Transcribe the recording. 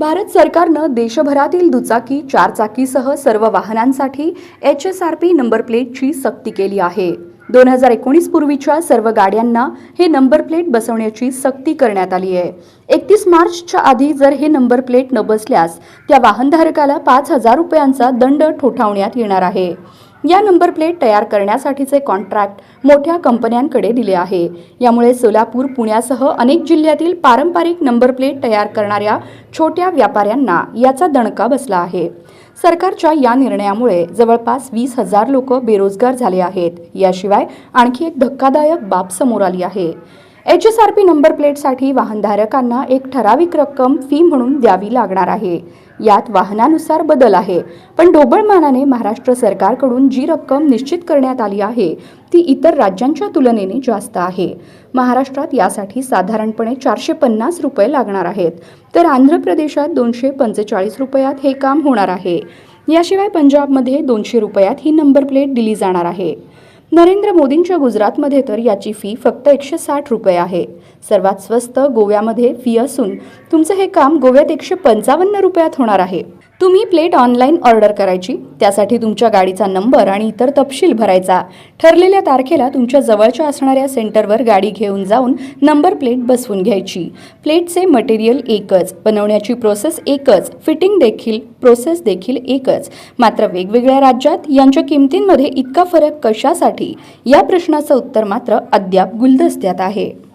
भारत सरकारनं देशभरातील दुचाकी, चारचाकीसह सर्व वाहनांसाठी HSRP नंबर प्लेटची सक्ती केली आहे. 2019 पूर्वीच्या सर्व गाड्यांना हे नंबर प्लेट बसवण्याची सक्ती करण्यात आली आहे. 31 मार्चच्या आधी जर हे नंबर प्लेट न बसल्यास त्या वाहनधारकाला 5,000 रुपयांचा दंड ठोठावण्यात येणार आहे. या नंबर प्लेट तयार करण्यासाठीचे कॉन्ट्रॅक्ट मोठ्या कंपन्यांकडे दिले आहे. यामुळे सोलापूर, पुण्यासह अनेक जिल्ह्यातील पारंपरिक नंबर प्लेट तयार करणाऱ्या छोट्या व्यापाऱ्यांना याचा दणका बसला आहे. सरकारच्या या निर्णयामुळे जवळपास 20,000 लोक बेरोजगार झाले आहेत. याशिवाय आणखी एक धक्कादायक बाब समोर आली आहे. HSRP नंबर प्लेटसाठी वाहनधारकांना एक ठराविक रक्कम फी म्हणून द्यावी लागणार आहे. यात वाहनानुसार बदल आहे, पण ढोबळमानाने महाराष्ट्र सरकारकडून जी रक्कम निश्चित करण्यात आली आहे ती इतर राज्यांच्या तुलनेने जास्त आहे. महाराष्ट्रात यासाठी साधारणपणे 450 रुपये लागणार आहेत, तर आंध्र प्रदेशात 245 रुपयात हे काम होणार आहे. याशिवाय पंजाबमध्ये 200 रुपयात ही नंबर प्लेट दिली जाणार आहे. नरेंद्र मोदींच्या गुजरातमध्ये तर याची फी फक्त 160 रुपये आहे. सर्वात स्वस्त गोव्यामध्ये फी असून तुमचं हे काम गोव्यात 155 रुपयात होणार आहे. तुम्ही प्लेट ऑनलाईन ऑर्डर करायची, त्यासाठी तुमच्या गाडीचा नंबर आणि इतर तपशील भरायचा. ठरलेल्या तारखेला तुमच्या जवळच्या असणाऱ्या सेंटरवर गाडी घेऊन जाऊन नंबर प्लेट बसवून घ्यायची. प्लेटचे मटेरियल एकच, बनवण्याची प्रोसेस एकच, फिटिंग देखील प्रोसेस देखील एकच. मात्र वेगवेगळ्या राज्यात यांच्या किमतींमध्ये इतका फरक कशासाठी, या प्रश्नाचं उत्तर मात्र अद्याप गुलदस्त्यात आहे.